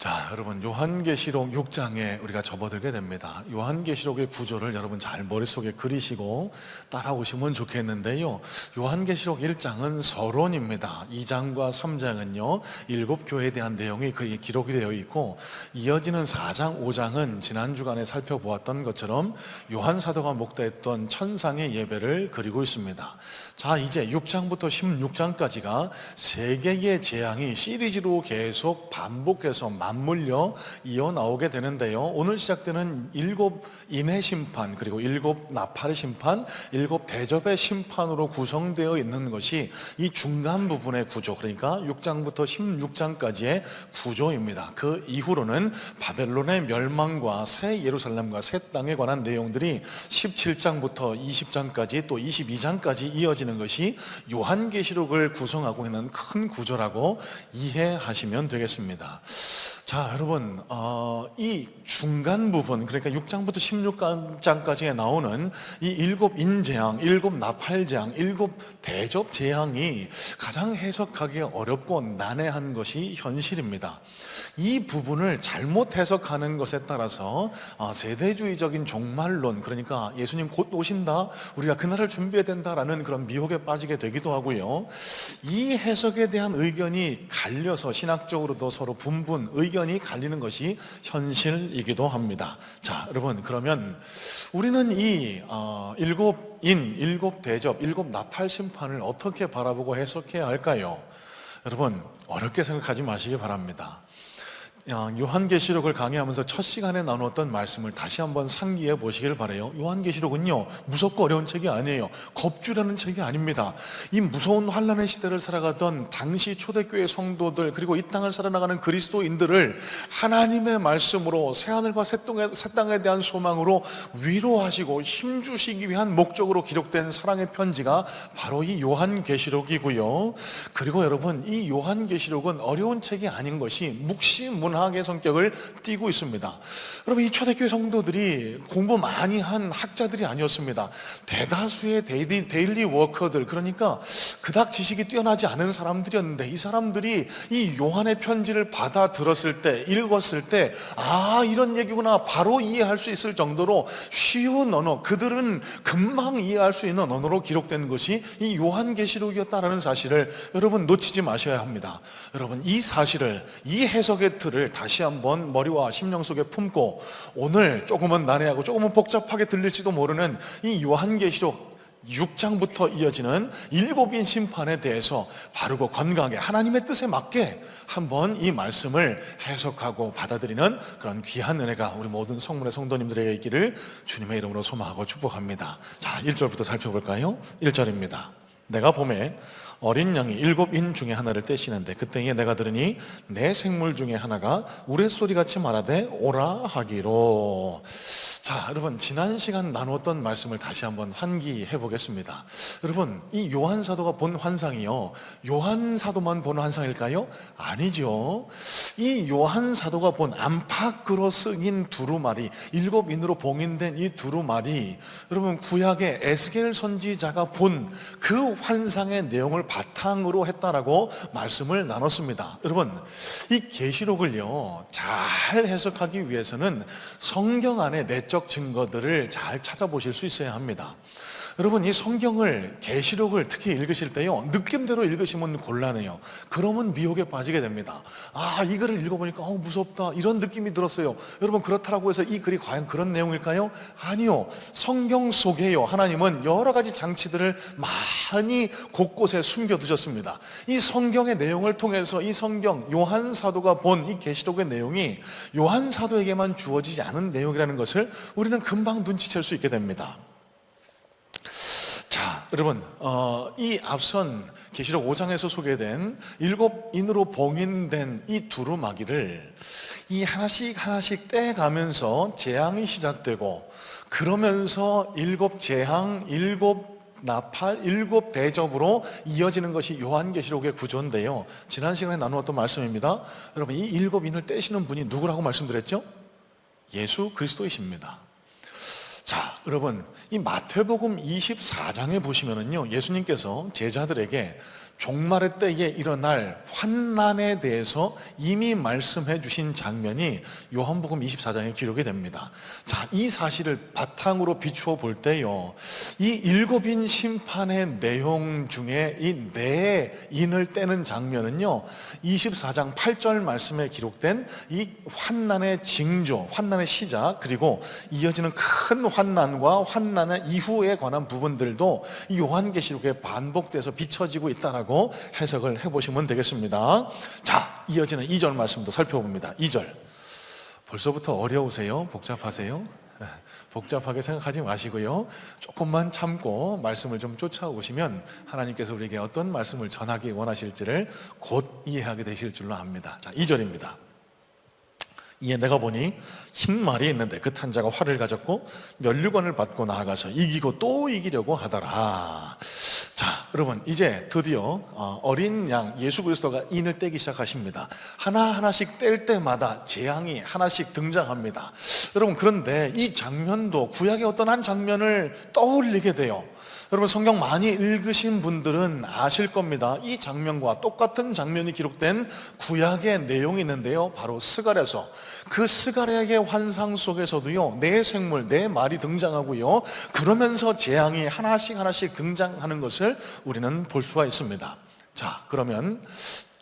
자, 여러분 요한계시록 6장에 우리가 접어들게 됩니다. 요한계시록의 구조를 여러분 잘 머릿속에 그리시고 따라오시면 좋겠는데요. 요한계시록 1장은 서론입니다. 2장과 3장은요 7교회에 대한 내용이 거의 기록이 되어 있고, 이어지는 4장, 5장은 지난 주간에 살펴보았던 것처럼 요한 사도가 목도했던 천상의 예배를 그리고 있습니다. 자, 이제 6장부터 16장까지가 세 개의 재앙이 시리즈로 계속 반복해서 맞물려 이어나오게 되는데요. 오늘 시작되는 7인의 심판, 그리고 7나팔의 심판, 7대접의 심판으로 구성되어 있는 것이 이 중간 부분의 구조, 그러니까 6장부터 16장까지의 구조입니다. 그 이후로는 바벨론의 멸망과 새 예루살렘과 새 땅에 관한 내용들이 17장부터 20장까지 또 22장까지 이어지는 것이 요한계시록을 구성하고 있는 큰 구조라고 이해하시면 되겠습니다. 자, 여러분, 이 중간 부분, 그러니까 6장부터 16장까지에 나오는 이 7인재앙, 7나팔재앙, 7대접재앙이 가장 해석하기 어렵고 난해한 것이 현실입니다. 이 부분을 잘못 해석하는 것에 따라서 세대주의적인 종말론, 그러니까 예수님 곧 오신다, 우리가 그날을 준비해야 된다라는 그런 미혹에 빠지게 되기도 하고요. 이 해석에 대한 의견이 갈려서 신학적으로도 서로 분분, 의견이 갈리는 것이 현실이기도 합니다. 자, 여러분, 그러면 우리는 이 7인, 7대접, 7나팔 심판을 어떻게 바라보고 해석해야 할까요? 여러분, 어렵게 생각하지 마시기 바랍니다. 요한계시록을 강의하면서 첫 시간에 나누었던 말씀을 다시 한번 상기해 보시길 바라요. 요한계시록은요 무섭고 어려운 책이 아니에요. 겁주라는 책이 아닙니다. 이 무서운 환난의 시대를 살아가던 당시 초대교회 성도들, 그리고 이 땅을 살아나가는 그리스도인들을 하나님의 말씀으로 새하늘과 새 땅에 대한 소망으로 위로하시고 힘주시기 위한 목적으로 기록된 사랑의 편지가 바로 이 요한계시록이고요. 그리고 여러분, 이 요한계시록은 어려운 책이 아닌 것이 묵시문학의 성격을 띠고 있습니다. 여러분, 이 초대교회 성도들이 공부 많이 한 학자들이 아니었습니다. 대다수의 데일리 워커들, 그러니까 그닥 지식이 뛰어나지 않은 사람들이었는데, 이 사람들이 이 요한의 편지를 받아 들었을 때, 읽었을 때, 이런 얘기구나, 바로 이해할 수 있을 정도로 쉬운 언어, 그들은 금방 이해할 수 있는 언어로 기록된 것이 이 요한계시록이었다는 사실을 여러분 놓치지 마셔야 합니다. 여러분, 이 사실을, 이 해석의 틀을 다시 한번 머리와 심령 속에 품고, 오늘 조금은 난해하고 조금은 복잡하게 들릴지도 모르는 이 요한계시록 6장부터 이어지는 7인 심판에 대해서 바르고 건강하게 하나님의 뜻에 맞게 한번 이 말씀을 해석하고 받아들이는 그런 귀한 은혜가 우리 모든 성문의 성도님들에게 있기를 주님의 이름으로 소망하고 축복합니다. 자, 1절부터 살펴볼까요? 1절입니다. 내가 봄에 어린 양이 7인 중에 하나를 떼시는데, 그때에 내가 들으니 내 생물 중에 하나가 우레소리같이 말하되 오라 하기로. 자, 여러분, 지난 시간 나누었던 말씀을 다시 한번 환기해 보겠습니다. 여러분, 이 요한 사도가 본 환상이요, 요한 사도만 본 환상일까요? 아니죠. 이 요한 사도가 본 안팎으로 쓰인 두루마리, 7인으로 봉인된 이 두루마리, 여러분, 구약의 에스겔 선지자가 본 그 환상의 내용을 바탕으로 했다라고 말씀을 나눴습니다. 여러분, 이 계시록을요 잘 해석하기 위해서는 성경 안에 내적 증거들을 잘 찾아보실 수 있어야 합니다. 여러분, 이 성경을, 계시록을 특히 읽으실 때요 느낌대로 읽으시면 곤란해요. 그러면 미혹에 빠지게 됩니다. 이 글을 읽어보니까 무섭다, 이런 느낌이 들었어요. 여러분, 그렇다고 해서 이 글이 과연 그런 내용일까요? 아니요. 성경 속에요 하나님은 여러 가지 장치들을 많이 곳곳에 숨겨두셨습니다. 이 성경의 내용을 통해서 이 성경, 요한 사도가 본 이 계시록의 내용이 요한 사도에게만 주어지지 않은 내용이라는 것을 우리는 금방 눈치챌 수 있게 됩니다. 자, 여러분, 이 앞선 계시록 5장에서 소개된 7인으로 봉인된 이 두루마기를 이 하나씩 떼가면서 재앙이 시작되고, 그러면서 7재앙, 7나팔, 7대접으로 이어지는 것이 요한계시록의 구조인데요, 지난 시간에 나누었던 말씀입니다. 여러분, 이 7인을 떼시는 분이 누구라고 말씀드렸죠? 예수 그리스도이십니다. 자, 여러분, 이 마태복음 24장에 보시면은요, 예수님께서 제자들에게 종말의 때에 일어날 환난에 대해서 이미 말씀해 주신 장면이 요한복음 24장에 기록이 됩니다. 자, 이 사실을 바탕으로 비추어 볼 때요, 이 일곱인 심판의 내용 중에 이 네 인을 떼는 장면은요, 24장 8절 말씀에 기록된 이 환난의 징조, 환난의 시작, 그리고 이어지는 큰 환난과 환난의 이후에 관한 부분들도 이 요한계시록에 반복돼서 비춰지고 있다라고 해석을 해보시면 되겠습니다. 자, 이어지는 2절 말씀도 살펴봅니다. 2절. 벌써부터 어려우세요? 복잡하세요? 복잡하게 생각하지 마시고요, 조금만 참고 말씀을 좀 쫓아오시면 하나님께서 우리에게 어떤 말씀을 전하기 원하실지를 곧 이해하게 되실 줄로 압니다. 자, 2절입니다. 이에 내가 보니 흰 말이 있는데 그 탄자가 활을 가졌고 면류관을 받고 나아가서 이기고 또 이기려고 하더라. 자, 여러분, 이제 드디어 어린 양 예수 그리스도가 인을 떼기 시작하십니다. 하나하나씩 뗄 때마다 재앙이 하나씩 등장합니다. 여러분, 그런데 이 장면도 구약의 어떤 한 장면을 떠올리게 돼요. 여러분, 성경 많이 읽으신 분들은 아실 겁니다. 이 장면과 똑같은 장면이 기록된 구약의 내용이 있는데요, 바로 스갈에서, 그 스갈의 환상 속에서도요, 네 생물, 네 말이 등장하고요, 그러면서 재앙이 하나씩 등장하는 것을 우리는 볼 수가 있습니다. 자, 그러면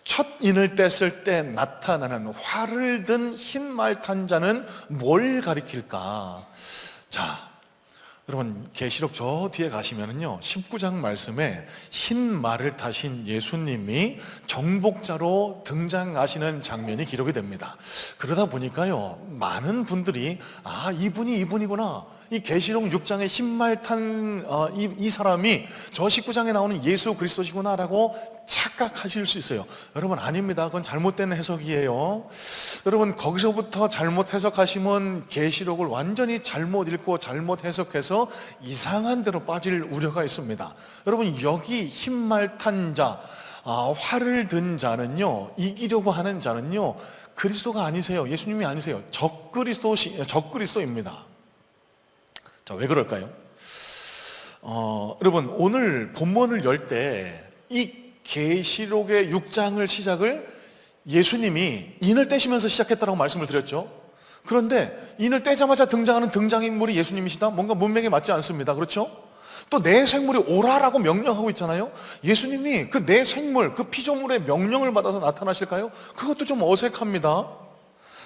첫 인을 뗐을 때 나타나는 활을 든 흰 말 탄자는 뭘 가리킬까? 자, 여러분, 계시록 저 뒤에 가시면은요, 19장 말씀에 흰 말을 타신 예수님이 정복자로 등장하시는 장면이 기록이 됩니다. 그러다 보니까요, 많은 분들이 이분이구나, 이 계시록 6장에 흰말 탄 이 사람이 저 19장에 나오는 예수 그리스도시구나 라고 착각하실 수 있어요. 여러분, 아닙니다. 그건 잘못된 해석이에요. 여러분, 거기서부터 잘못 해석하시면 계시록을 완전히 잘못 읽고 잘못 해석해서 이상한 데로 빠질 우려가 있습니다. 여러분, 여기 흰말 탄 자, 활을 든 자는요, 이기려고 하는 자는요, 그리스도가 아니세요. 예수님이 아니세요. 적그리스도입니다. 자, 왜 그럴까요? 여러분, 오늘 본문을 열 때 이 계시록의 6장을 시작을 예수님이 인을 떼시면서 시작했다고 말씀을 드렸죠. 그런데 인을 떼자마자 등장하는 등장인물이 예수님이시다? 뭔가 문맥에 맞지 않습니다. 그렇죠? 또 내 생물이 오라라고 명령하고 있잖아요. 예수님이 그 내 생물, 그 피조물의 명령을 받아서 나타나실까요? 그것도 좀 어색합니다.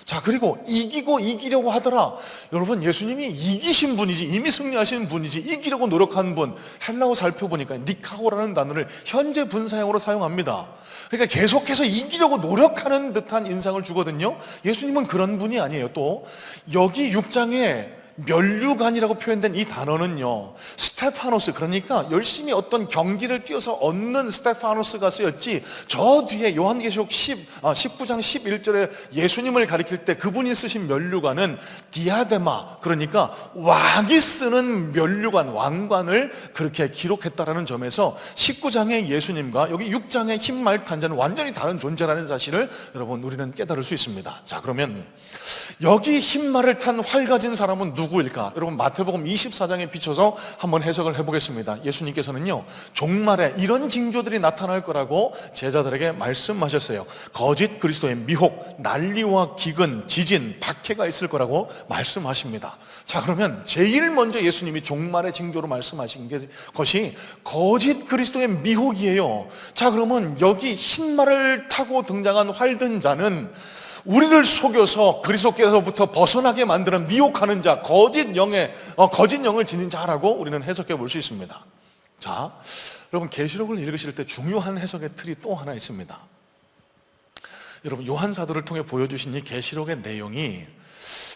자, 그리고 이기려고 하더라. 여러분, 예수님이 이기신 분이지, 이미 승리하신 분이지, 이기려고 노력한 분, 헬라어 살펴보니까 니카고라는 단어를 현재 분사형으로 사용합니다. 그러니까 계속해서 이기려고 노력하는 듯한 인상을 주거든요. 예수님은 그런 분이 아니에요. 또 여기 6장에 면류관이라고 표현된 이 단어는요, 스테파노스, 그러니까 열심히 어떤 경기를 뛰어서 얻는 스테파노스가 쓰였지, 저 뒤에 요한계시록 19장 11절에 예수님을 가리킬 때 그분이 쓰신 면류관은 디아데마, 그러니까 왕이 쓰는 면류관, 왕관을 그렇게 기록했다라는 점에서 19장의 예수님과 여기 6장의 흰말 탄자는 완전히 다른 존재라는 사실을 여러분, 우리는 깨달을 수 있습니다. 자, 그러면 여기 흰말을 탄 활 가진 사람은 누구일까? 여러분, 마태복음 24장에 비춰서 한번 해석을 해보겠습니다. 예수님께서는요, 종말에 이런 징조들이 나타날 거라고 제자들에게 말씀하셨어요. 거짓 그리스도의 미혹, 난리와 기근, 지진, 박해가 있을 거라고 말씀하십니다. 자, 그러면 제일 먼저 예수님이 종말의 징조로 말씀하신 것이 거짓 그리스도의 미혹이에요. 자, 그러면 여기 흰말을 타고 등장한 활든 자는 우리를 속여서 그리스도께서부터 벗어나게 만드는 미혹하는 자, 거짓 영을 지닌 자라고 우리는 해석해 볼 수 있습니다. 자, 여러분, 계시록을 읽으실 때 중요한 해석의 틀이 또 하나 있습니다. 여러분, 요한사도를 통해 보여주신 이 계시록의 내용이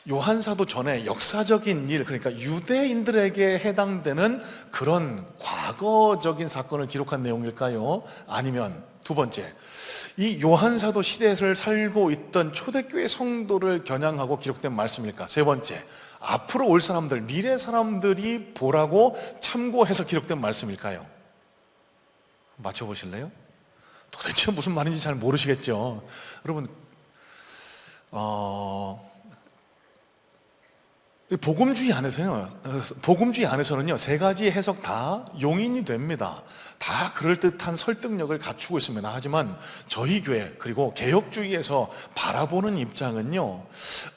요한사도 전에 역사적인 일, 그러니까 유대인들에게 해당되는 그런 과거적인 사건을 기록한 내용일까요? 아니면 두 번째, 이 요한사도 시대를 살고 있던 초대교회 성도를 겨냥하고 기록된 말씀일까? 세 번째, 앞으로 올 사람들, 미래 사람들이 보라고 참고해서 기록된 말씀일까요? 맞춰보실래요? 도대체 무슨 말인지 잘 모르시겠죠? 여러분, 복음주의 안에서는요, 세 가지 해석 다 용인이 됩니다. 다 그럴듯한 설득력을 갖추고 있습니다. 하지만 저희 교회 그리고 개혁주의에서 바라보는 입장은요,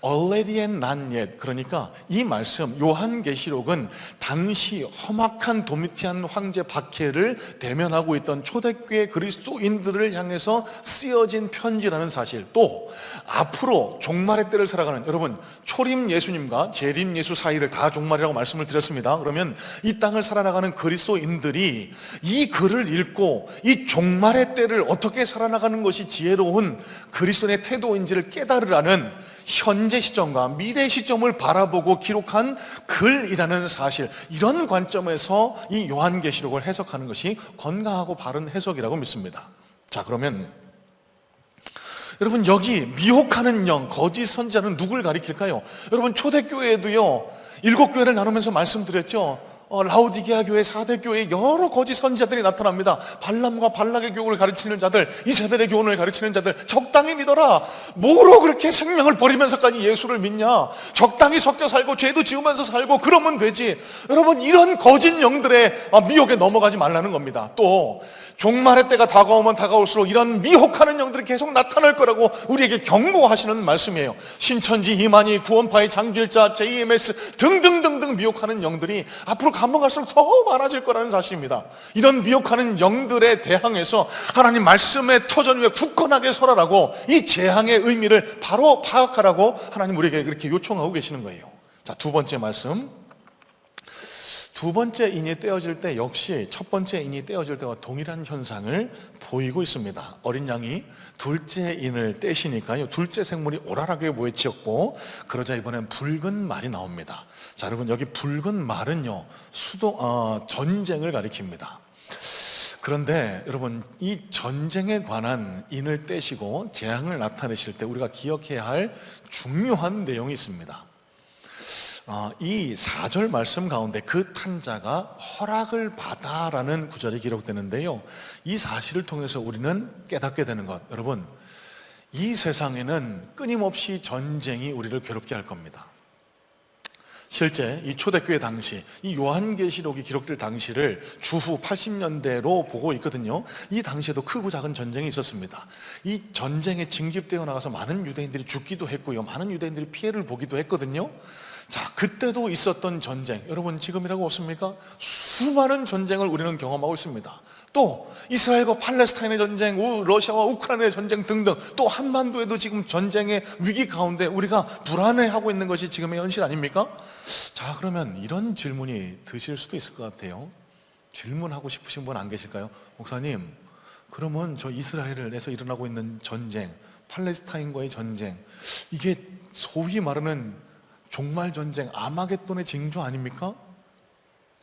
already and not yet, 그러니까 이 말씀 요한계시록은 당시 험악한 도미티안 황제 박해를 대면하고 있던 초대교회 그리스도인들을 향해서 쓰여진 편지라는 사실, 또 앞으로 종말의 때를 살아가는, 여러분 초림 예수님과 재림 예수 사이를 다 종말이라고 말씀을 드렸습니다. 그러면 이 땅을 살아나가는 그리스도인들이 이 글을 읽고 이 종말의 때를 어떻게 살아나가는 것이 지혜로운 그리스도인의 태도인지를 깨달으라는 현재 시점과 미래 시점을 바라보고 기록한 글이라는 사실, 이런 관점에서 이 요한계시록을 해석하는 것이 건강하고 바른 해석이라고 믿습니다. 자, 그러면 여러분, 여기 미혹하는 영, 거짓 선지자는 누굴 가리킬까요? 여러분, 초대교회에도요 7교회를 나누면서 말씀드렸죠. 라오디게아 교회, 사대 교회에 여러 거짓 선지자들이 나타납니다. 발람과 발락의 교훈을 가르치는 자들, 이세벨의 교훈을 가르치는 자들, 적당히 믿어라. 뭐로 그렇게 생명을 버리면서까지 예수를 믿냐? 적당히 섞여 살고 죄도 지으면서 살고 그러면 되지. 여러분, 이런 거짓 영들의 미혹에 넘어가지 말라는 겁니다. 또 종말의 때가 다가오면 다가올수록 이런 미혹하는 영들이 계속 나타날 거라고 우리에게 경고하시는 말씀이에요. 신천지, 이만희, 구원파의 장길자, JMS 등등등등 미혹하는 영들이 앞으로 가면 갈수록 더 많아질 거라는 사실입니다. 이런 미혹하는 영들에 대항해서 하나님 말씀의 터전 위에 굳건하게 서라라고, 이 재앙의 의미를 바로 파악하라고 하나님 우리에게 그렇게 요청하고 계시는 거예요. 자, 두 번째 말씀. 두 번째 인이 떼어질 때 역시 첫 번째 인이 떼어질 때와 동일한 현상을 보이고 있습니다. 어린 양이 둘째 인을 떼시니까요, 둘째 생물이 오랄하게 모여치었고, 그러자 이번엔 붉은 말이 나옵니다. 자, 여러분, 여기 붉은 말은요 전쟁을 가리킵니다. 그런데 여러분, 이 전쟁에 관한 인을 떼시고 재앙을 나타내실 때 우리가 기억해야 할 중요한 내용이 있습니다. 이 4절 말씀 가운데 그 탄자가 허락을 받아라는 구절이 기록되는데요, 이 사실을 통해서 우리는 깨닫게 되는 것, 여러분, 이 세상에는 끊임없이 전쟁이 우리를 괴롭게 할 겁니다. 실제 이 초대교회 당시, 이 요한계시록이 기록될 당시를 주후 80년대로 보고 있거든요. 이 당시에도 크고 작은 전쟁이 있었습니다. 이 전쟁에 징집되어 나가서 많은 유대인들이 죽기도 했고요, 많은 유대인들이 피해를 보기도 했거든요. 자, 그때도 있었던 전쟁, 여러분 지금이라고 없습니까? 수많은 전쟁을 우리는 경험하고 있습니다. 또 이스라엘과 팔레스타인의 전쟁, 러시아와 우크라이나의 전쟁 등등, 또 한반도에도 지금 전쟁의 위기 가운데 우리가 불안해하고 있는 것이 지금의 현실 아닙니까? 자, 그러면 이런 질문이 드실 수도 있을 것 같아요. 질문하고 싶으신 분 안 계실까요? 목사님, 그러면 저 이스라엘에서 일어나고 있는 전쟁, 팔레스타인과의 전쟁, 이게 소위 말하는 종말 전쟁, 아마겟돈의 징조 아닙니까?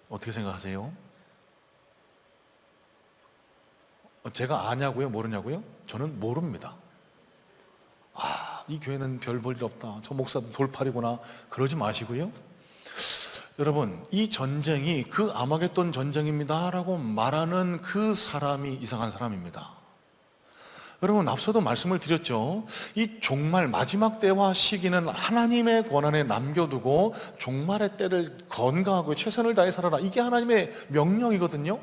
어떻게 생각하세요? 제가 아냐고요? 모르냐고요? 저는 모릅니다. 이 교회는 별 볼 일 없다, 저 목사도 돌팔이구나, 그러지 마시고요. 여러분, 이 전쟁이 그 아마겟돈 전쟁입니다 라고 말하는 그 사람이 이상한 사람입니다. 여러분, 앞서도 말씀을 드렸죠. 이 종말 마지막 때와 시기는 하나님의 권한에 남겨두고 종말의 때를 건강하고 최선을 다해 살아라, 이게 하나님의 명령이거든요.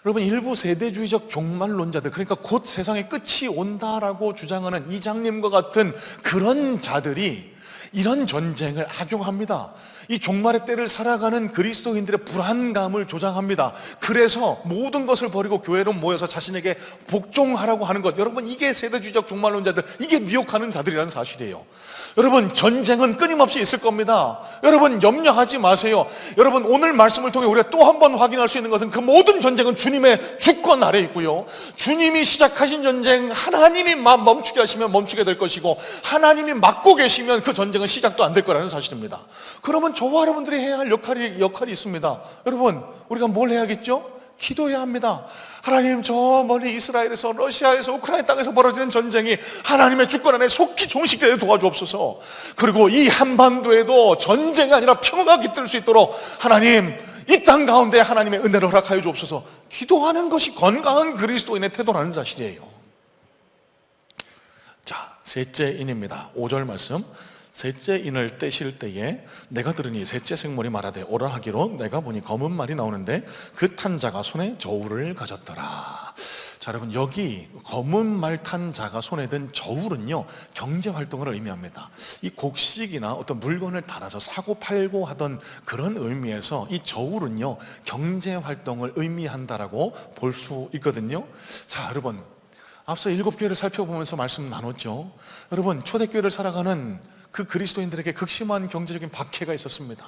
여러분, 일부 세대주의적 종말론자들, 그러니까 곧 세상의 끝이 온다라고 주장하는 이장님과 같은 그런 자들이 이런 전쟁을 악용합니다. 이 종말의 때를 살아가는 그리스도인들의 불안감을 조장합니다. 그래서 모든 것을 버리고 교회로 모여서 자신에게 복종하라고 하는 것, 여러분, 이게 세대주의적 종말론자들, 이게 미혹하는 자들이라는 사실이에요. 여러분, 전쟁은 끊임없이 있을 겁니다. 여러분, 염려하지 마세요. 여러분, 오늘 말씀을 통해 우리가 또 한 번 확인할 수 있는 것은 그 모든 전쟁은 주님의 주권 아래 있고요, 주님이 시작하신 전쟁 하나님이 멈추게 하시면 멈추게 될 것이고, 하나님이 막고 계시면 그 전쟁은 시작도 안 될 거라는 사실입니다. 그러면 저와 여러분들이 해야 할 역할이 있습니다. 여러분, 우리가 뭘 해야겠죠? 기도해야 합니다. 하나님, 저 멀리 이스라엘에서, 러시아에서, 우크라이나 땅에서 벌어지는 전쟁이 하나님의 주권 안에 속히 종식되게 도와주옵소서. 그리고 이 한반도에도 전쟁이 아니라 평화가 깃들 수 있도록 하나님, 이 땅 가운데 하나님의 은혜를 허락하여 주옵소서. 기도하는 것이 건강한 그리스도인의 태도라는 사실이에요. 자, 셋째 인입니다. 5절 말씀. 셋째 인을 떼실 때에 내가 들으니 셋째 생물이 말하되 오라 하기로 내가 보니 검은 말이 나오는데 그 탄 자가 손에 저울을 가졌더라. 자, 여러분, 여기 검은 말 탄 자가 손에 든 저울은요, 경제 활동을 의미합니다. 이 곡식이나 어떤 물건을 달아서 사고 팔고 하던 그런 의미에서 이 저울은요, 경제 활동을 의미한다라고 볼 수 있거든요. 자, 여러분, 앞서 7교회를 살펴보면서 말씀 나눴죠. 여러분, 초대교회를 살아가는 그 그리스도인들에게 극심한 경제적인 박해가 있었습니다.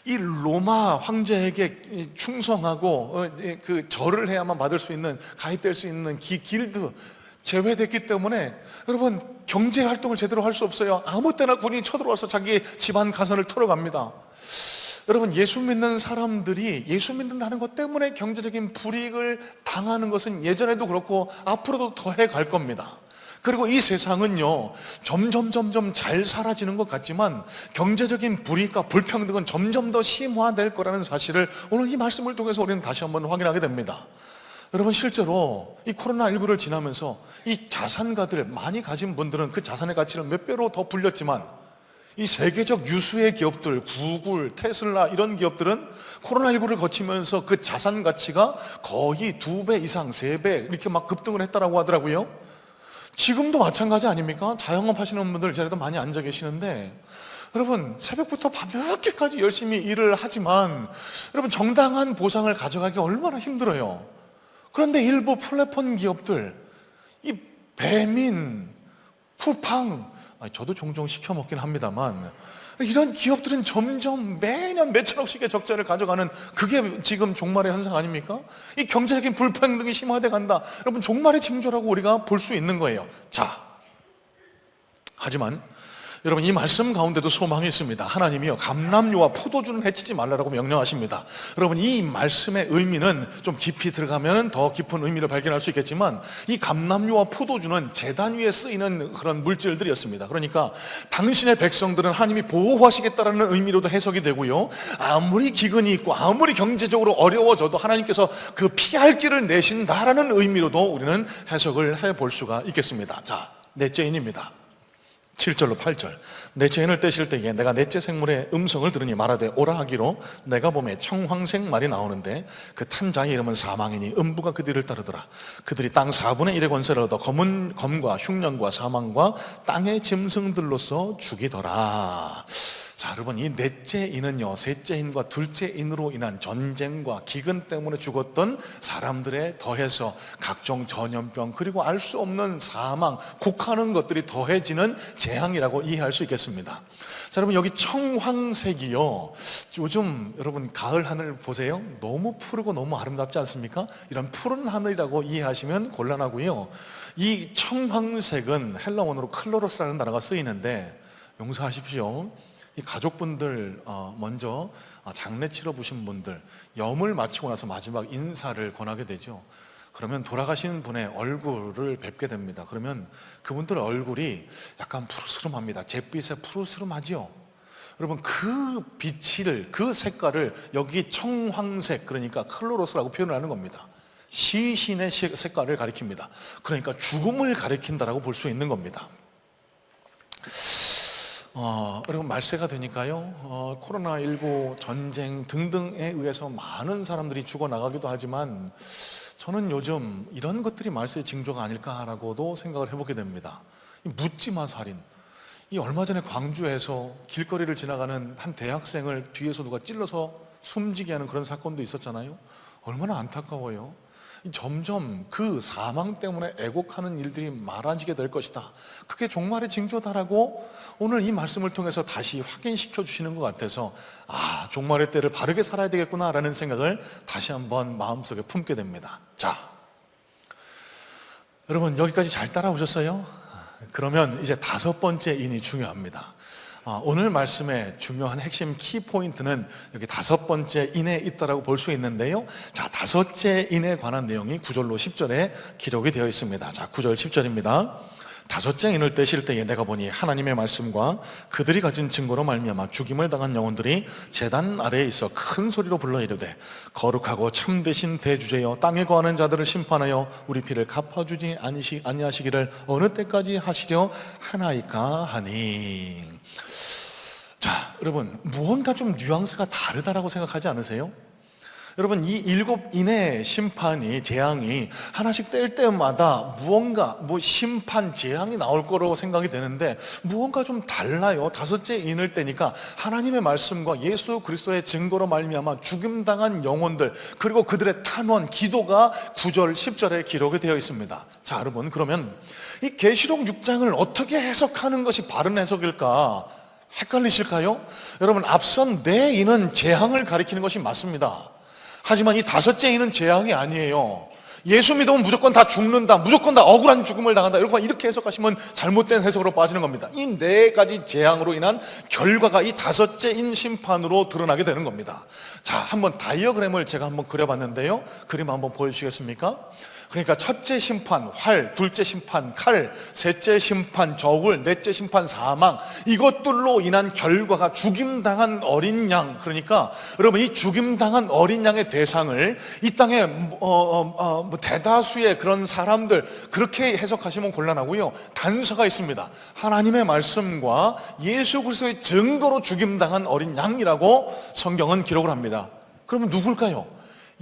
이 로마 황제에게 충성하고 그 절을 해야만 받을 수 있는, 가입될 수 있는 길드 제외됐기 때문에 여러분, 경제 활동을 제대로 할 수 없어요. 아무 때나 군인이 쳐들어와서 자기 집안 가선을 털어갑니다. 여러분, 예수 믿는 사람들이 예수 믿는다는 것 때문에 경제적인 불이익을 당하는 것은 예전에도 그렇고 앞으로도 더해 갈 겁니다. 그리고 이 세상은요, 점점 잘 사라지는 것 같지만 경제적인 불이익과 불평등은 점점 더 심화될 거라는 사실을 오늘 이 말씀을 통해서 우리는 다시 한번 확인하게 됩니다. 여러분, 실제로 이 코로나19를 지나면서 이 자산가들, 많이 가진 분들은 그 자산의 가치를 몇 배로 더 불렸지만 이 세계적 유수의 기업들, 구글, 테슬라 이런 기업들은 코로나19를 거치면서 그 자산 가치가 거의 2배 이상, 3배 이렇게 막 급등을 했다라고 하더라고요. 지금도 마찬가지 아닙니까? 자영업 하시는 분들 자리도 많이 앉아 계시는데 여러분, 새벽부터 밤늦게까지 열심히 일을 하지만 여러분, 정당한 보상을 가져가기 얼마나 힘들어요. 그런데 일부 플랫폼 기업들, 이 배민, 쿠팡, 저도 종종 시켜 먹긴 합니다만 이런 기업들은 점점 매년 몇천억씩의 적자를 가져가는, 그게 지금 종말의 현상 아닙니까? 이 경제적인 불평등이 심화돼 간다. 여러분, 종말의 징조라고 우리가 볼 수 있는 거예요. 자, 하지만 여러분, 이 말씀 가운데도 소망이 있습니다. 하나님이요, 감람류와 포도주는 해치지 말라라고 명령하십니다. 여러분, 이 말씀의 의미는 좀 깊이 들어가면 더 깊은 의미를 발견할 수 있겠지만 이 감람류와 포도주는 제단 위에 쓰이는 그런 물질들이었습니다. 그러니까 당신의 백성들은 하나님이 보호하시겠다라는 의미로도 해석이 되고요, 아무리 기근이 있고 아무리 경제적으로 어려워져도 하나님께서 그 피할 길을 내신다라는 의미로도 우리는 해석을 해볼 수가 있겠습니다. 자, 넷째 인입니다. 7절로 8절. 넷째 인을 떼실 때에 내가 넷째 생물의 음성을 들으니 말하되 오라 하기로 내가 보매 청황색 말이 나오는데 그 탄 자의 이름은 사망이니 음부가 그 뒤를 따르더라. 그들이 땅 4분의 1의 권세를 얻어 검과 흉년과 사망과 땅의 짐승들로서 죽이더라. 자, 여러분, 이 넷째 인은요, 셋째 인과 둘째 인으로 인한 전쟁과 기근 때문에 죽었던 사람들에 더해서 각종 전염병, 그리고 알 수 없는 사망, 곡하는 것들이 더해지는 재앙이라고 이해할 수 있겠습니다. 자, 여러분, 여기 청황색이요, 요즘 여러분 가을 하늘 보세요. 너무 푸르고 너무 아름답지 않습니까? 이런 푸른 하늘이라고 이해하시면 곤란하고요, 이 청황색은 헬라어로 클로로스라는 단어가 쓰이는데, 용서하십시오, 이 가족분들 먼저 장례 치러 보신 분들, 염을 마치고 나서 마지막 인사를 권하게 되죠. 그러면 돌아가신 분의 얼굴을 뵙게 됩니다. 그러면 그분들 얼굴이 약간 푸르스름합니다. 잿빛에 푸르스름하죠. 여러분, 그 빛을, 그 색깔을 여기 청황색, 그러니까 클로로스라고 표현을 하는 겁니다. 시신의 색깔을 가리킵니다. 그러니까 죽음을 가리킨다라고 볼 수 있는 겁니다. 여러분, 말세가 되니까요, 코로나19 전쟁 등등에 의해서 많은 사람들이 죽어나가기도 하지만 저는 요즘 이런 것들이 말세의 징조가 아닐까라고도 생각을 해보게 됩니다. 이 묻지마 살인, 이 얼마 전에 광주에서 길거리를 지나가는 한 대학생을 뒤에서 누가 찔러서 숨지게 하는 그런 사건도 있었잖아요. 얼마나 안타까워요. 점점 그 사망 때문에 애곡하는 일들이 많아지게 될 것이다. 그게 종말의 징조다라고 오늘 이 말씀을 통해서 다시 확인시켜 주시는 것 같아서, 종말의 때를 바르게 살아야 되겠구나라는 생각을 다시 한번 마음속에 품게 됩니다. 자, 여러분, 여기까지 잘 따라오셨어요? 그러면 이제 5번째 인이 중요합니다. 오늘 말씀의 중요한 핵심 키포인트는 여기 5번째 인에 있다라고 볼 수 있는데요. 자, 5째 인에 관한 내용이 9절로 10절에 기록이 되어 있습니다. 자, 9절 10절입니다. 다섯째 인을 떼실 때에 내가 보니 하나님의 말씀과 그들이 가진 증거로 말미암아 죽임을 당한 영혼들이 제단 아래에 있어 큰 소리로 불러 이르되 거룩하고 참되신 대주제여 땅에 거하는 자들을 심판하여 우리 피를 갚아주지 아니하시기를 어느 때까지 하시려 하나이까 하니. 자, 여러분, 무언가 좀 뉘앙스가 다르다라고 생각하지 않으세요? 여러분, 이 7인의 심판이, 재앙이 하나씩 뗄 때마다 무언가 심판, 재앙이 나올 거라고 생각이 되는데 무언가 좀 달라요. 다섯째 인을 떼니까 하나님의 말씀과 예수 그리스도의 증거로 말미암아 죽임당한 영혼들, 그리고 그들의 탄원, 기도가 9절, 10절에 기록이 되어 있습니다. 자, 여러분, 그러면 이 계시록 6장을 어떻게 해석하는 것이 바른 해석일까? 헷갈리실까요? 여러분, 앞선 네 인은 재앙을 가리키는 것이 맞습니다. 하지만 이 다섯째 인은 재앙이 아니에요. 예수 믿으면 무조건 다 죽는다, 무조건 다 억울한 죽음을 당한다, 이렇게 해석하시면 잘못된 해석으로 빠지는 겁니다. 이 네 가지 재앙으로 인한 결과가 이 다섯째 인 심판으로 드러나게 되는 겁니다. 자, 한번 다이어그램을 제가 한번 그려봤는데요. 그림 한번 보여주시겠습니까? 그러니까 첫째 심판 활, 둘째 심판 칼, 셋째 심판 저울, 넷째 심판 사망, 이것들로 인한 결과가 죽임당한 어린 양. 그러니까 여러분, 이 죽임당한 어린 양의 대상을 이 땅에 대다수의 그런 사람들, 그렇게 해석하시면 곤란하고요. 단서가 있습니다. 하나님의 말씀과 예수 그리스도의 증거로 죽임당한 어린 양이라고 성경은 기록을 합니다. 그러면 누굴까요?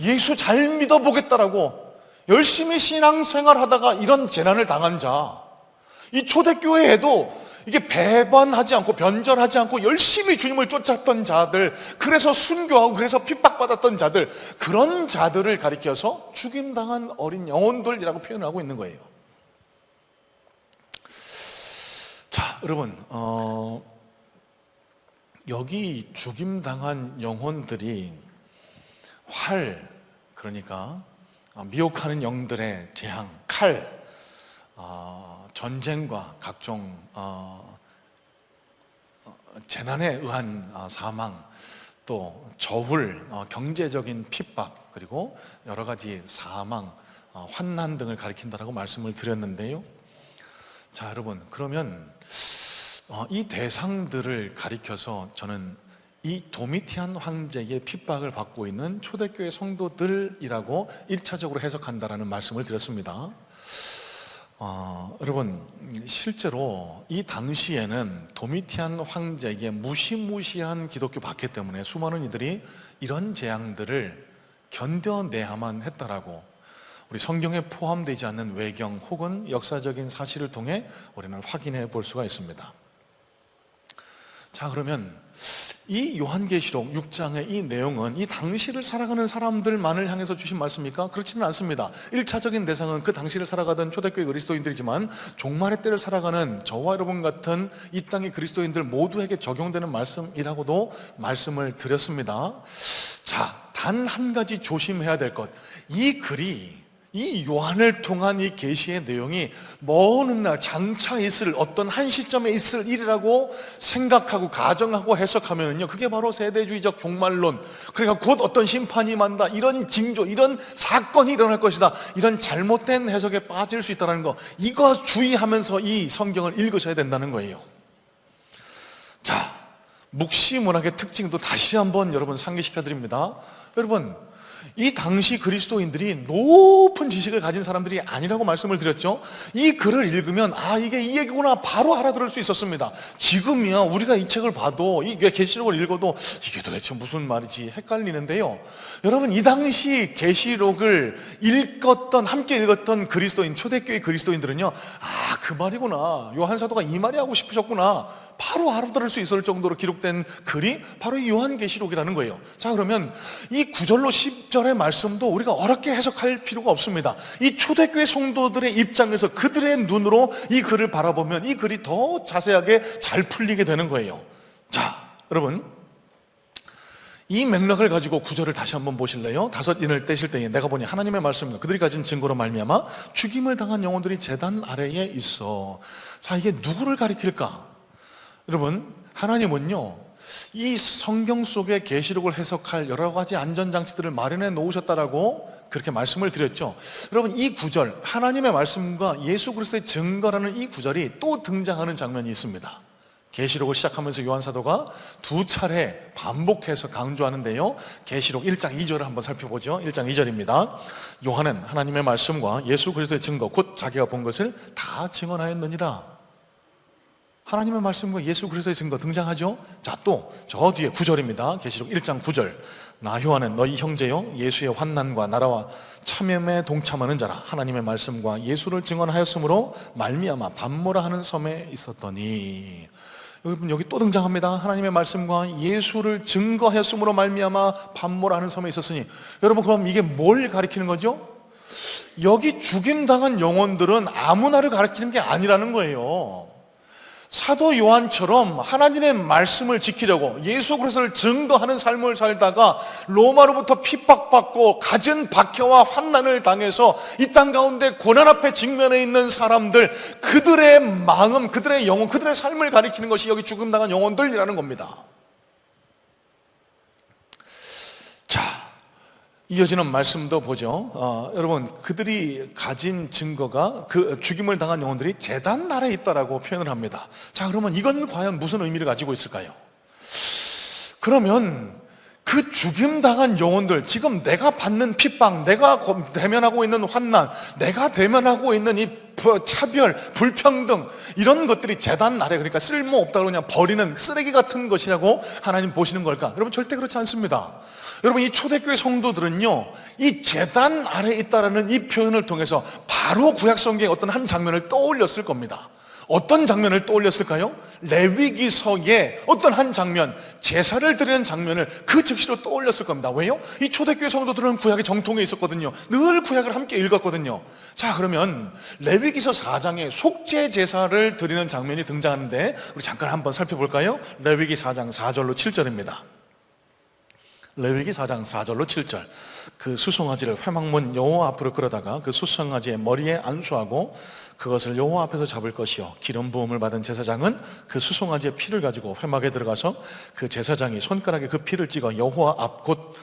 예수 잘 믿어보겠다라고 열심히 신앙생활 하다가 이런 재난을 당한 자, 이 초대교회에도 이게 배반하지 않고 변절하지 않고 열심히 주님을 쫓았던 자들, 그래서 순교하고 그래서 핍박받았던 자들, 그런 자들을 가리켜서 죽임당한 어린 영혼들이라고 표현하고 있는 거예요. 자, 여러분, 여기 죽임당한 영혼들이 활, 그러니까 미혹하는 영들의 재앙, 칼, 전쟁과 각종 재난에 의한 사망, 또 저울, 경제적인 핍박, 그리고 여러 가지 사망, 환난 등을 가리킨다라고 말씀을 드렸는데요. 자, 여러분, 그러면 이 대상들을 가리켜서 저는 이 도미티안 황제의 핍박을 받고 있는 초대교회 성도들이라고 1차적으로 해석한다라는 말씀을 드렸습니다. 여러분, 실제로 이 당시에는 도미티안 황제에게 무시무시한 기독교 박해 때문에 수많은 이들이 이런 재앙들을 견뎌내야만 했다라고 우리 성경에 포함되지 않는 외경 혹은 역사적인 사실을 통해 우리는 확인해 볼 수가 있습니다. 자, 그러면 이 요한계시록 6장의 이 내용은 이 당시를 살아가는 사람들만을 향해서 주신 말씀입니까? 그렇지는 않습니다. 1차적인 대상은 그 당시를 살아가던 초대교회 그리스도인들이지만 종말의 때를 살아가는 저와 여러분 같은 이 땅의 그리스도인들 모두에게 적용되는 말씀이라고도 말씀을 드렸습니다. 자, 단 한 가지 조심해야 될 것, 이 글이, 이 요한을 통한 이 계시의 내용이 먼 훗날 장차 있을 어떤 한 시점에 있을 일이라고 생각하고 가정하고 해석하면요, 그게 바로 세대주의적 종말론, 그러니까 곧 어떤 심판이 만다, 이런 징조, 이런 사건이 일어날 것이다, 이런 잘못된 해석에 빠질 수 있다는 거, 이거 주의하면서 이 성경을 읽으셔야 된다는 거예요. 자, 묵시 문학의 특징도 다시 한번 여러분 상기시켜 드립니다. 여러분, 이 당시 그리스도인들이 높은 지식을 가진 사람들이 아니라고 말씀을 드렸죠. 이 글을 읽으면 이게 이 얘기구나 바로 알아들을 수 있었습니다. 지금이야 우리가 이 책을 봐도, 이 계시록을 읽어도 이게 도대체 무슨 말이지 헷갈리는데요. 여러분, 이 당시 계시록을 함께 읽었던 그리스도인, 초대교회 그리스도인들은요, 그 말이구나, 요한 사도가 이 말이 하고 싶으셨구나, 바로 알아들을 수 있을 정도로 기록된 글이 바로 이 요한계시록이라는 거예요. 자, 그러면 이 9절로 10절의 말씀도 우리가 어렵게 해석할 필요가 없습니다. 이 초대교회 성도들의 입장에서 그들의 눈으로 이 글을 바라보면 이 글이 더 자세하게 잘 풀리게 되는 거예요. 자, 여러분, 이 맥락을 가지고 9절을 다시 한번 보실래요? 다섯 인을 떼실 때에 내가 보니 하나님의 말씀과 그들이 가진 증거로 말미암아 죽임을 당한 영혼들이 제단 아래에 있어. 자, 이게 누구를 가리킬까? 여러분, 하나님은요, 이 성경 속의 계시록을 해석할 여러 가지 안전장치들을 마련해 놓으셨다라고 그렇게 말씀을 드렸죠. 여러분, 이 구절, 하나님의 말씀과 예수 그리스도의 증거라는 이 구절이 또 등장하는 장면이 있습니다. 계시록을 시작하면서 요한 사도가 두 차례 반복해서 강조하는데요, 계시록 1장 2절을 한번 살펴보죠. 1장 2절입니다. 요한은 하나님의 말씀과 예수 그리스도의 증거, 곧 자기가 본 것을 다 증언하였느니라. 하나님의 말씀과 예수 그리스도의 증거 등장하죠. 자, 또 저 뒤에 9절입니다. 계시록 1장 9절. 나 요한은 너희 형제요 예수의 환난과 나라와 참염에 동참하는 자라. 하나님의 말씀과 예수를 증언하였으므로 말미암아 밤모라 하는 섬에 있었더니. 여러분, 여기 또 등장합니다. 하나님의 말씀과 예수를 증거하였으므로 말미암아 밤모라 하는 섬에 있었으니. 여러분, 그럼 이게 뭘 가리키는 거죠? 여기 죽임당한 영혼들은 아무나를 가리키는 게 아니라는 거예요. 사도 요한처럼 하나님의 말씀을 지키려고 예수 그리스도를 증거하는 삶을 살다가 로마로부터 핍박받고 갖은 박해와 환난을 당해서 이 땅 가운데 고난 앞에 직면해 있는 사람들, 그들의 마음, 그들의 영혼, 그들의 삶을 가리키는 것이 여기 죽음당한 영혼들이라는 겁니다. 자, 이어지는 말씀도 보죠. 여러분, 그들이 가진 증거가, 그 죽임을 당한 영혼들이 제단 아래에 있다라고 표현을 합니다. 자, 그러면 이건 과연 무슨 의미를 가지고 있을까요? 그러면 그 죽임 당한 영혼들, 지금 내가 받는 핍박, 내가 대면하고 있는 환난, 내가 대면하고 있는 이 차별, 불평등, 이런 것들이 제단 아래, 그러니까 쓸모없다고 그냥 버리는 쓰레기 같은 것이라고 하나님 보시는 걸까? 여러분, 절대 그렇지 않습니다. 여러분, 이 초대교회 성도들은요, 이 제단 아래에 있다라는 이 표현을 통해서 바로 구약성경의 어떤 한 장면을 떠올렸을 겁니다. 어떤 장면을 떠올렸을까요? 레위기서의 어떤 한 장면, 제사를 드리는 장면을 그 즉시로 떠올렸을 겁니다. 왜요? 이 초대교회 성도들은 구약의 정통에 있었거든요. 늘 구약을 함께 읽었거든요. 자, 그러면 레위기서 4장에 속죄 제사를 드리는 장면이 등장하는데 우리 잠깐 한번 살펴볼까요? 레위기 4장 4절로 7절입니다. 레위기 4장 4절로 7절. 그 수송아지를 회막문 여호와 앞으로 끌어다가 그 수송아지의 머리에 안수하고 그것을 여호와 앞에서 잡을 것이요, 기름 부음을 받은 제사장은 그 수송아지의 피를 가지고 회막에 들어가서 그 제사장이 손가락에 그 피를 찍어 여호와 앞 곧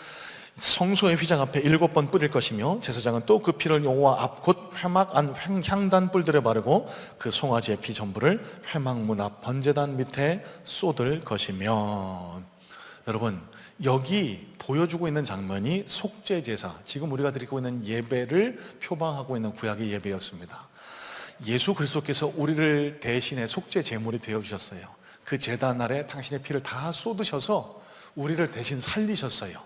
성소의 휘장 앞에 7번 뿌릴 것이며, 제사장은 또 그 피를 여호와 앞 곧 회막 안 향단 뿔들에 바르고 그 송아지의 피 전부를 회막문 앞 번제단 밑에 쏟을 것이며. 여러분, 여기 보여주고 있는 장면이 속죄제사, 지금 우리가 드리고 있는 예배를 표방하고 있는 구약의 예배였습니다. 예수 그리스도께서 우리를 대신에 속죄 제물이 되어주셨어요. 그 제단 아래 당신의 피를 다 쏟으셔서 우리를 대신 살리셨어요.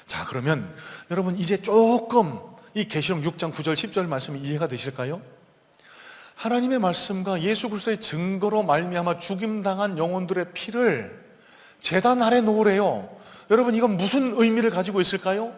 자, 그러면 여러분, 이제 조금 이 계시록 6장 9절 10절 말씀이 이해가 되실까요? 하나님의 말씀과 예수 그리스도의 증거로 말미암아 죽임당한 영혼들의 피를 제단 아래 놓으래요. 여러분, 이건 무슨 의미를 가지고 있을까요?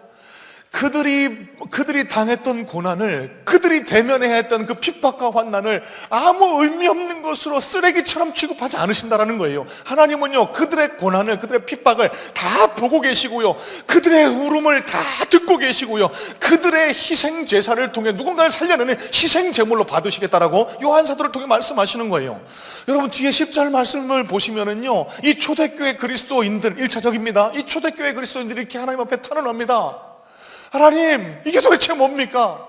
그들이 당했던 고난을, 그들이 대면해야 했던 그 핍박과 환난을 아무 의미 없는 것으로 쓰레기처럼 취급하지 않으신다라는 거예요. 하나님은요, 그들의 고난을, 그들의 핍박을 다 보고 계시고요, 그들의 울음을 다 듣고 계시고요, 그들의 희생 제사를 통해 누군가를 살려내는 희생 제물로 받으시겠다라고 요한 사도를 통해 말씀하시는 거예요. 여러분, 뒤에 10절 말씀을 보시면은요, 이 초대교회 그리스도인들, 1차적입니다. 이 초대교회 그리스도인들이 이렇게 하나님 앞에 탄원합니다. 하나님, 이게 도대체 뭡니까?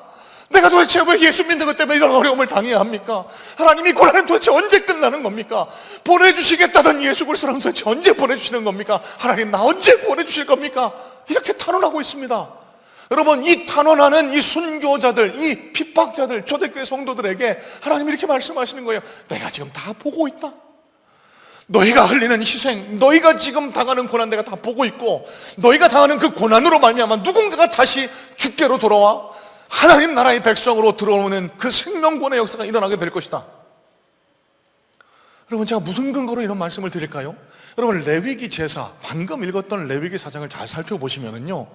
내가 도대체 왜 예수 믿는 것 때문에 이런 어려움을 당해야 합니까? 하나님, 이 고난은 도대체 언제 끝나는 겁니까? 보내주시겠다던 예수 그리스도는 도대체 언제 보내주시는 겁니까? 하나님, 나 언제 보내주실 겁니까? 이렇게 탄원하고 있습니다. 여러분, 이 탄원하는 이 순교자들, 이 핍박자들, 초대교회 성도들에게 하나님이 이렇게 말씀하시는 거예요. 내가 지금 다 보고 있다. 너희가 흘리는 희생, 너희가 지금 당하는 고난 내가 다 보고 있고, 너희가 당하는 그 고난으로 말미암아 누군가가 다시 주께로 돌아와 하나님 나라의 백성으로 들어오는 그 생명권의 역사가 일어나게 될 것이다. 여러분, 제가 무슨 근거로 이런 말씀을 드릴까요? 여러분, 레위기 제사, 방금 읽었던 레위기 4장을 잘 살펴보시면은요,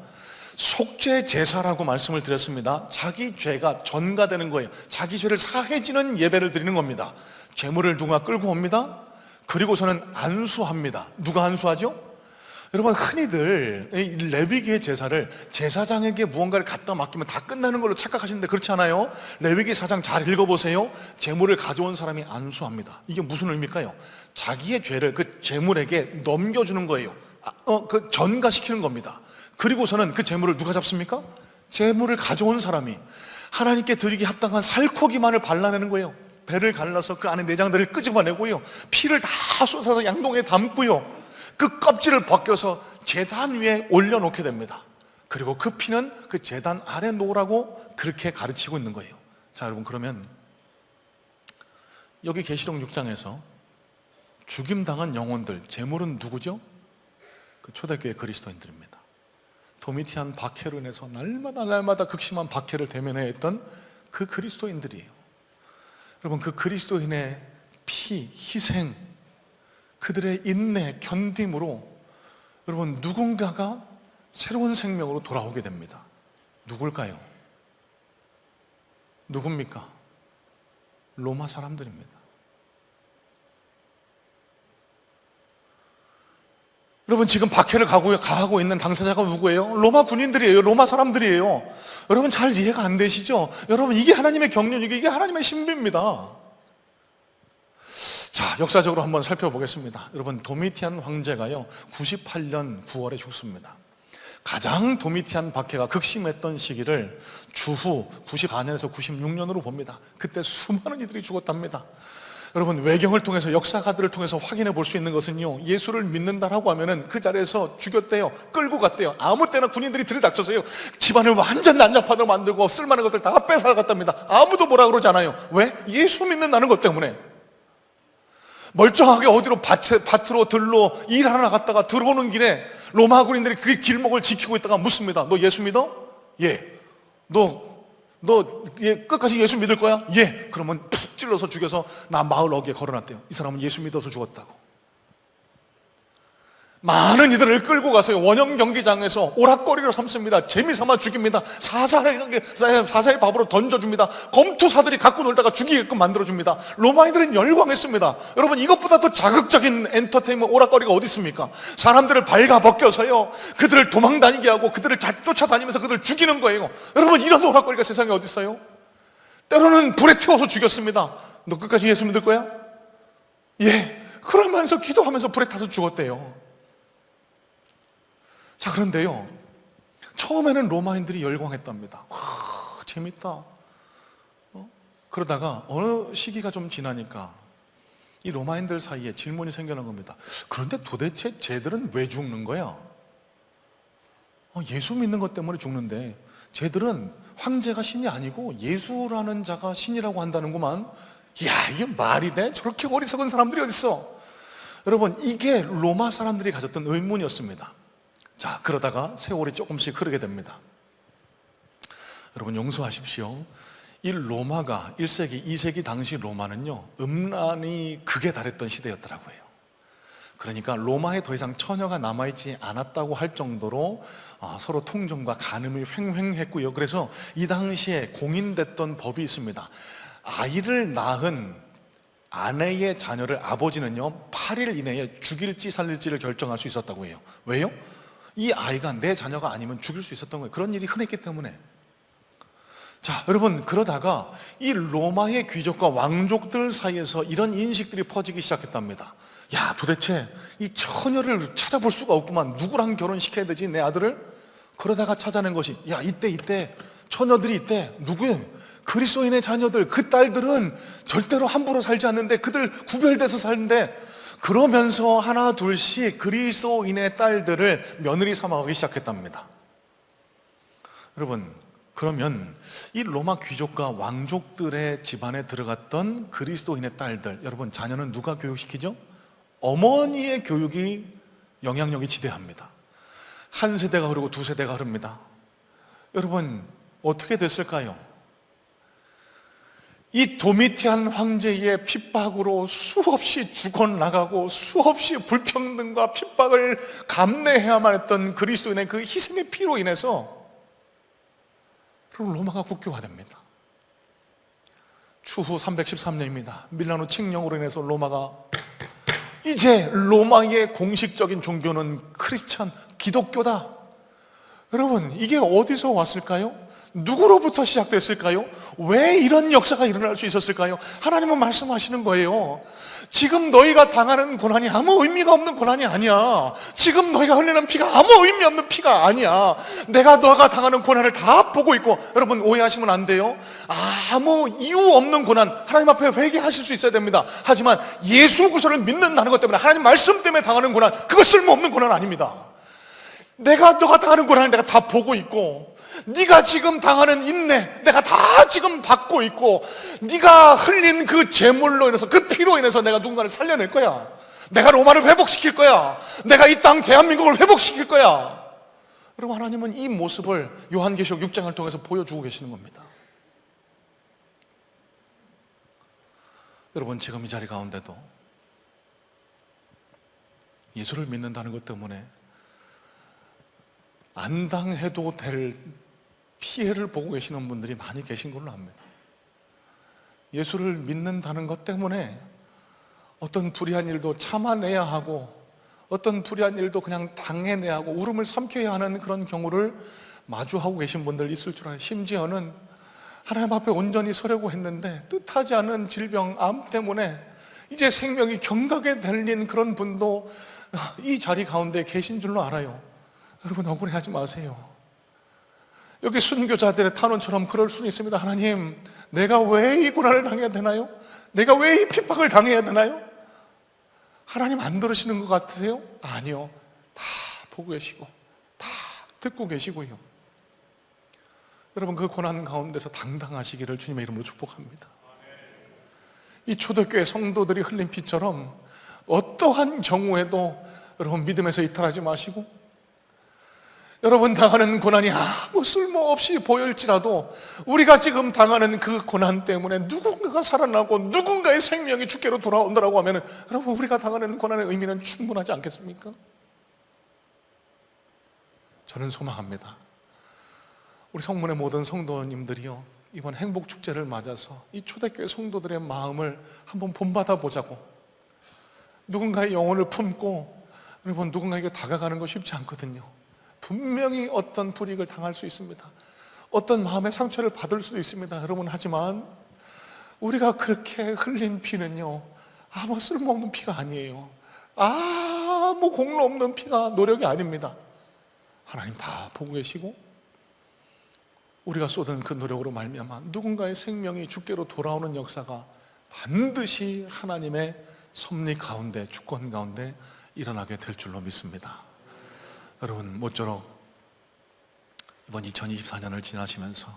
속죄 제사라고 말씀을 드렸습니다. 자기 죄가 전가되는 거예요. 자기 죄를 사해지는 예배를 드리는 겁니다. 제물을 누가 끌고 옵니다. 그리고서는 안수합니다. 누가 안수하죠? 여러분, 흔히들 레위기의 제사를 제사장에게 무언가를 갖다 맡기면 다 끝나는 걸로 착각하시는데 그렇지 않아요. 레위기 4장 잘 읽어보세요. 제물을 가져온 사람이 안수합니다. 이게 무슨 의미일까요? 자기의 죄를 그 제물에게 넘겨주는 거예요. 그 전가시키는 겁니다. 그리고서는 그 제물을 누가 잡습니까? 제물을 가져온 사람이 하나님께 드리기 합당한 살코기만을 발라내는 거예요. 배를 갈라서 그 안에 내장들을 끄집어내고요, 피를 다 쏟아서 양동이에 담고요, 그 껍질을 벗겨서 제단 위에 올려놓게 됩니다. 그리고 그 피는 그 제단 아래 놓으라고 그렇게 가르치고 있는 거예요. 자, 여러분, 그러면 여기 계시록 6장에서 죽임당한 영혼들, 제물은 누구죠? 그 초대교회 그리스도인들입니다. 도미티안 박해로 인해서 날마다 극심한 박해를 대면해야 했던 그 그리스도인들이에요. 여러분, 그 그리스도인의 피, 희생, 그들의 인내, 견딤으로 여러분, 누군가가 새로운 생명으로 돌아오게 됩니다. 누굴까요? 누굽니까? 로마 사람들입니다. 여러분, 지금 박해를 가하고 있는 당사자가 누구예요? 로마 군인들이에요. 로마 사람들이에요. 여러분, 잘 이해가 안 되시죠? 여러분, 이게 하나님의 경륜이고 이게 하나님의 신비입니다. 자, 역사적으로 한번 살펴보겠습니다. 여러분, 도미티안 황제가요 98년 9월에 죽습니다. 가장 도미티안 박해가 극심했던 시기를 주후 94년에서 96년으로 봅니다. 그때 수많은 이들이 죽었답니다. 여러분, 외경을 통해서, 역사가들을 통해서 확인해 볼 수 있는 것은요, 예수를 믿는다라고 하면은 그 자리에서 죽였대요. 끌고 갔대요. 아무 때나 군인들이 들이닥쳐서요, 집안을 완전 난장판으로 만들고 쓸만한 것들 다 뺏어갔답니다. 아무도 뭐라 그러지 않아요. 왜? 예수 믿는다는 것 때문에. 멀쩡하게 어디로 밭으로 들로 일하러 나갔다가 들어오는 길에 로마 군인들이 그 길목을 지키고 있다가 묻습니다. 너 예수 믿어? 예. 너 끝까지 예수 믿을 거야? 예. 그러면 푹 찔러서 죽여서 나 마을 어귀에 걸어놨대요. 이 사람은 예수 믿어서 죽었다고. 많은 이들을 끌고 가서요, 원형 경기장에서 오락거리로 삼습니다. 재미삼아 죽입니다. 사사의 밥으로 던져줍니다. 검투사들이 갖고 놀다가 죽이게끔 만들어줍니다. 로마인들은 열광했습니다. 여러분, 이것보다 더 자극적인 엔터테인먼트 오락거리가 어디 있습니까? 사람들을 발가벗겨서요, 그들을 도망다니게 하고 그들을 쫓아다니면서 그들을 죽이는 거예요. 여러분, 이런 오락거리가 세상에 어디 있어요? 때로는 불에 태워서 죽였습니다. 너 끝까지 예수 믿을 거야? 예. 그러면서 기도하면서 불에 타서 죽었대요. 자, 그런데요, 처음에는 로마인들이 열광했답니다. 와, 재밌다. 그러다가 어느 시기가 좀 지나니까 이 로마인들 사이에 질문이 생겨난 겁니다. 그런데 도대체 쟤들은 왜 죽는 거야? 예수 믿는 것 때문에 죽는데 쟤들은 황제가 신이 아니고 예수라는 자가 신이라고 한다는구만. 야, 이게 말이 돼? 저렇게 어리석은 사람들이 어딨어? 여러분, 이게 로마 사람들이 가졌던 의문이었습니다. 자, 그러다가 세월이 조금씩 흐르게 됩니다. 여러분, 용서하십시오. 이 로마가 1세기, 2세기 당시 로마는요, 음란이 극에 달했던 시대였더라고요. 그러니까 로마에 더 이상 처녀가 남아있지 않았다고 할 정도로 서로 통정과 간음이 횡행했고요. 그래서 이 당시에 공인됐던 법이 있습니다. 아이를 낳은 아내의 자녀를 아버지는요 8일 이내에 죽일지 살릴지를 결정할 수 있었다고 해요. 왜요? 이 아이가 내 자녀가 아니면 죽일 수 있었던 거예요. 그런 일이 흔했기 때문에. 자, 여러분, 그러다가 이 로마의 귀족과 왕족들 사이에서 이런 인식들이 퍼지기 시작했답니다. 야, 도대체 이 처녀를 찾아볼 수가 없구만. 누구랑 결혼시켜야 되지, 내 아들을? 그러다가 찾아낸 것이, 야, 이때 처녀들이 있대. 누구예요? 그리스도인의 자녀들, 그 딸들은 절대로 함부로 살지 않는데 그들 구별돼서 사는데, 그러면서 하나 둘씩 그리스도인의 딸들을 며느리 삼아가기 시작했답니다. 여러분, 그러면 이 로마 귀족과 왕족들의 집안에 들어갔던 그리스도인의 딸들, 여러분, 자녀는 누가 교육시키죠? 어머니의 교육이 영향력이 지대합니다. 한 세대가 흐르고 두 세대가 흐릅니다. 여러분, 어떻게 됐을까요? 이 도미티안 황제의 핍박으로 수없이 죽어나가고 수없이 불평등과 핍박을 감내해야만 했던 그리스도인의 그 희생의 피로 인해서 로마가 국교화됩니다. 추후 313년입니다. 밀라노 칙령으로 인해서 로마가, 이제 로마의 공식적인 종교는 크리스찬 기독교다. 여러분, 이게 어디서 왔을까요? 누구로부터 시작됐을까요? 왜 이런 역사가 일어날 수 있었을까요? 하나님은 말씀하시는 거예요. 지금 너희가 당하는 고난이 아무 의미가 없는 고난이 아니야. 지금 너희가 흘리는 피가 아무 의미 없는 피가 아니야. 내가 너가 당하는 고난을 다 보고 있고, 여러분 오해하시면 안 돼요. 아무 이유 없는 고난, 하나님 앞에 회개하실 수 있어야 됩니다. 하지만 예수 그리스도를 믿는다는 것 때문에, 하나님 말씀 때문에 당하는 고난, 그거 쓸모없는 고난 아닙니다. 너가 당하는 고난을 내가 다 보고 있고, 네가 지금 당하는 인내 내가 다 지금 받고 있고, 네가 흘린 그 제물로 인해서, 그 피로 인해서 내가 누군가를 살려낼 거야. 내가 로마를 회복시킬 거야. 내가 이 땅 대한민국을 회복시킬 거야. 여러분, 하나님은 이 모습을 요한계시록 6장을 통해서 보여주고 계시는 겁니다. 여러분, 지금 이 자리 가운데도 예수를 믿는다는 것 때문에 안 당해도 될 피해를 보고 계시는 분들이 많이 계신 걸로 압니다. 예수를 믿는다는 것 때문에 어떤 불의한 일도 참아내야 하고, 어떤 불의한 일도 그냥 당해내야 하고, 울음을 삼켜야 하는 그런 경우를 마주하고 계신 분들 있을 줄 알아요. 심지어는 하나님 앞에 온전히 서려고 했는데 뜻하지 않은 질병, 암 때문에 이제 생명이 경각에 달린 그런 분도 이 자리 가운데 계신 줄로 알아요. 여러분, 억울해하지 마세요. 여기 순교자들의 탄원처럼 그럴 수는 있습니다. 하나님, 내가 왜 이 고난을 당해야 되나요? 내가 왜 이 핍박을 당해야 되나요? 하나님 안 들으시는 것 같으세요? 아니요. 다 보고 계시고 다 듣고 계시고요. 여러분, 그 고난 가운데서 당당하시기를 주님의 이름으로 축복합니다. 이 초대교회 성도들이 흘린 피처럼 어떠한 경우에도 여러분 믿음에서 이탈하지 마시고, 여러분 당하는 고난이 아무 쓸모없이 보일지라도 우리가 지금 당하는 그 고난 때문에 누군가가 살아나고 누군가의 생명이 주께로 돌아온다고 하면, 여러분 우리가 당하는 고난의 의미는 충분하지 않겠습니까? 저는 소망합니다. 우리 성문의 모든 성도님들이요, 이번 행복축제를 맞아서 이 초대교회 성도들의 마음을 한번 본받아 보자고. 누군가의 영혼을 품고 여러분 누군가에게 다가가는 거 쉽지 않거든요. 분명히 어떤 불이익을 당할 수 있습니다. 어떤 마음의 상처를 받을 수도 있습니다. 여러분, 하지만 우리가 그렇게 흘린 피는요, 아무 쓸모없는 피가 아니에요. 아무 공로 없는 피가, 노력이 아닙니다. 하나님 다 보고 계시고, 우리가 쏟은 그 노력으로 말미암아 누군가의 생명이 주께로 돌아오는 역사가 반드시 하나님의 섭리 가운데, 주권 가운데 일어나게 될 줄로 믿습니다. 여러분, 모쪼록 이번 2024년을 지나시면서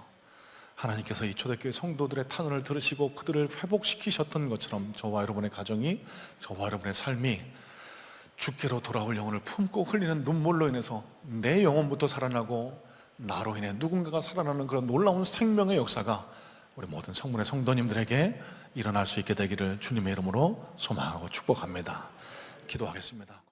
하나님께서 이 초대교회 성도들의 탄원을 들으시고 그들을 회복시키셨던 것처럼 저와 여러분의 가정이, 저와 여러분의 삶이 주께로 돌아올 영혼을 품고 흘리는 눈물로 인해서 내 영혼부터 살아나고 나로 인해 누군가가 살아나는 그런 놀라운 생명의 역사가 우리 모든 성문의 성도님들에게 일어날 수 있게 되기를 주님의 이름으로 소망하고 축복합니다. 기도하겠습니다.